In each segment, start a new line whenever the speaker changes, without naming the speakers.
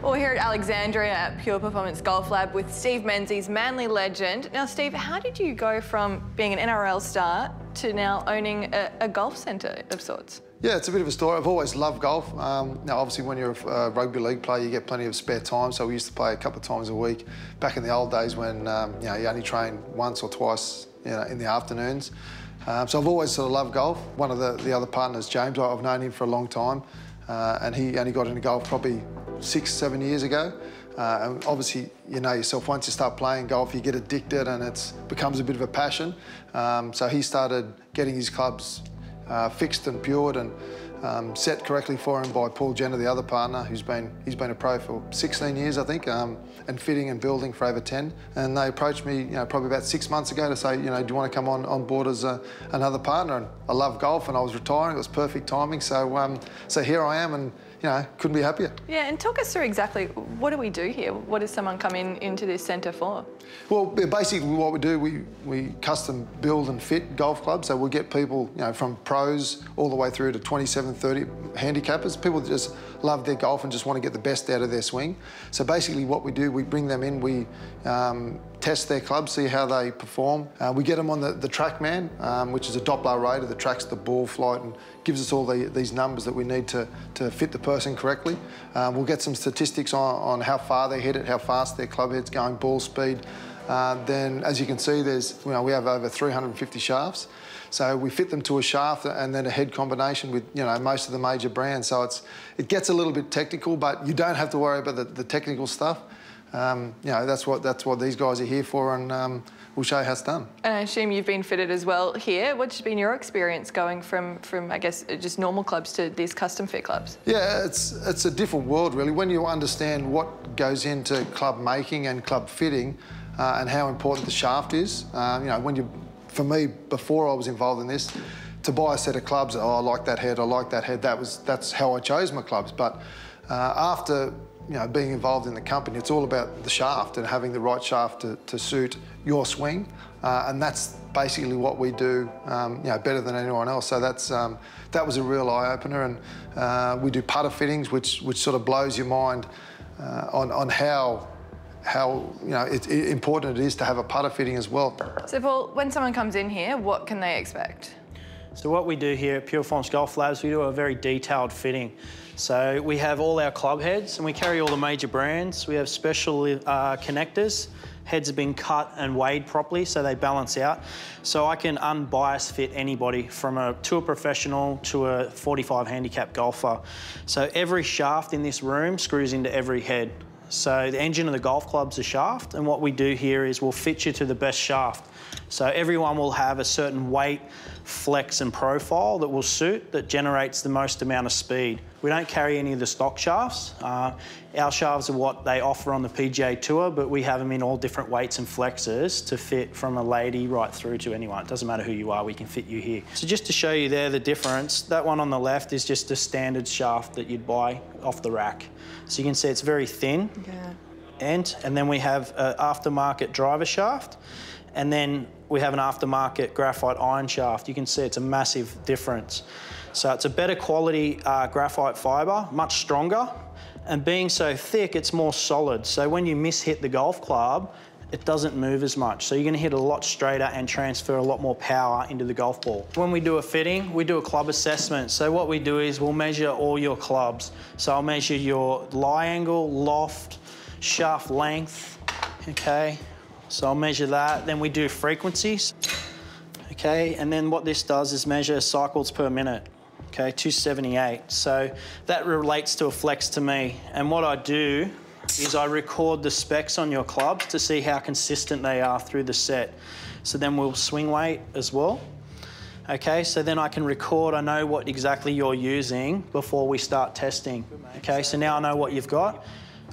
Well, we're here at Alexandria at Pure Performance Golf Lab with Steve Menzies, Manly legend. Now, Steve, how did you go from being an NRL star to now owning a golf centre of sorts?
Yeah, it's a bit of a story. I've always loved golf. Now, obviously, when you're a rugby league player, you get plenty of spare time, so we used to play a couple of times a week. Back in the old days when you only trained once or twice in the afternoons. So I've always sort of loved golf. One of the other partners, James, I've known him for a long time, and he only got into golf probably 6-7 years ago. And obviously, you know yourself, once you start playing golf, you get addicted and it becomes a bit of a passion. So he started getting his clubs fixed and pured and set correctly for him by Paul Jenner, the other partner, he's been a pro for 16 years, I think, and fitting and building for over 10. And they approached me, probably about 6 months ago to say, do you want to come on board as another partner? And I love golf and I was retiring, it was perfect timing. So, so here I am and, couldn't be happier. Yeah,
and talk us through exactly what do we do here? What does someone come into this centre for?
Well, basically what we do, we custom build and fit golf clubs. So we'll get people, from pros all the way through to 27, 30 handicappers, people that just love their golf and just want to get the best out of their swing. So basically what we do, we bring them in, we test their clubs, see how they perform. We get them on the TrackMan, which is a Doppler radar that tracks the ball flight and gives us all these numbers that we need to fit the person correctly. We'll get some statistics on how far they hit it, how fast their club head's going, ball speed. Then, as you can see, we have over 350 shafts. So we fit them to a shaft and then a head combination with, most of the major brands. So it gets a little bit technical, but you don't have to worry about the technical stuff. That's what these guys are here for, and we'll show you how it's done.
And I assume you've been fitted as well here. What's been your experience going from I guess, just normal clubs to these custom fit clubs?
Yeah, it's a different world, really. When you understand what goes into club making and club fitting and how important the shaft is, for me, before I was involved in this, to buy a set of clubs, I like that head, that's how I chose my clubs. But after being involved in the company, it's all about the shaft and having the right shaft to suit your swing, and that's basically what we do, better than anyone else. So that was a real eye-opener, and we do putter fittings, which sort of blows your mind on how important it is to have a putter fitting as well.
So Paul, when someone comes in here, what can they expect?
So what we do here at Pure Performance Golf Labs, we do a very detailed fitting. So we have all our club heads and we carry all the major brands. We have special connectors. Heads have been cut and weighed properly so they balance out. So I can unbiased fit anybody from a tour professional to a 45 handicap golfer. So every shaft in this room screws into every head. So the engine of the golf club's a shaft, and what we do here is we'll fit you to the best shaft. So everyone will have a certain weight, flex and profile that will suit, that generates the most amount of speed. We don't carry any of the stock shafts. Our shafts are what they offer on the PGA Tour, but we have them in all different weights and flexes to fit from a lady right through to anyone. It doesn't matter who you are, we can fit you here. So just to show you there the difference, that one on the left is just a standard shaft that you'd buy off the rack. So you can see it's very thin.
Yeah.
And then we have an aftermarket driver shaft, and then we have an aftermarket graphite iron shaft. You can see it's a massive difference. So it's a better quality graphite fibre, much stronger, and being so thick, it's more solid. So when you mishit the golf club, it doesn't move as much. So you're gonna hit a lot straighter and transfer a lot more power into the golf ball. When we do a fitting, we do a club assessment. So what we do is we'll measure all your clubs. So I'll measure your lie angle, loft, shaft length, okay? So I'll measure that. Then we do frequencies, okay? And then what this does is measure cycles per minute, okay? 278. So that relates to a flex to me. And what I do is I record the specs on your clubs to see how consistent they are through the set. So then we'll swing weight as well. Okay, so then I can record, I know what exactly you're using before we start testing. Okay, so now I know what you've got.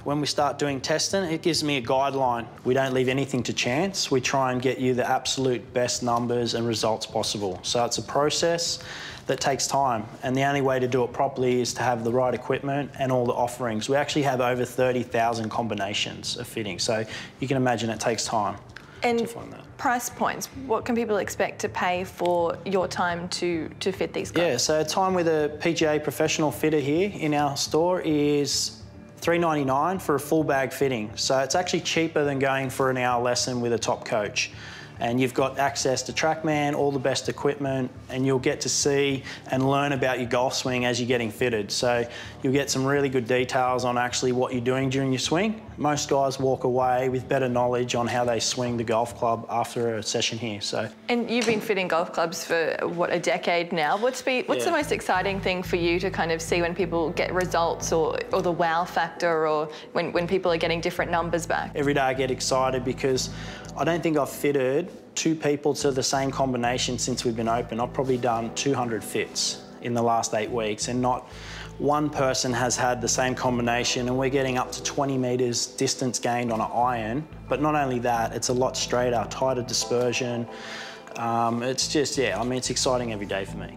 When we start doing testing, it gives me a guideline. We don't leave anything to chance. We try and get you the absolute best numbers and results possible. So it's a process that takes time, and the only way to do it properly is to have the right equipment and all the offerings. We actually have over 30,000 combinations of fitting, so you can imagine it takes time.
And price points, what can people expect to pay for your time to fit these clubs?
Yeah, so time with a PGA professional fitter here in our store is $3.99 for a full bag fitting. So it's actually cheaper than going for an hour lesson with a top coach. And you've got access to TrackMan, all the best equipment, and you'll get to see and learn about your golf swing as you're getting fitted. So you'll get some really good details on actually what you're doing during your swing. Most guys walk away with better knowledge on how they swing the golf club after a session here. So.
And you've been fitting golf clubs for, what, a decade now? What's the most exciting thing for you to kind of see when people get results or the wow factor, or when people are getting different numbers back?
Every day I get excited because I don't think I've fitted 2 people to the same combination since we've been open. I've probably done 200 fits in the last 8 weeks, and not one person has had the same combination, and we're getting up to 20 metres distance gained on an iron. But not only that, it's a lot straighter, tighter dispersion. It's just, yeah, I mean, it's exciting every day for me.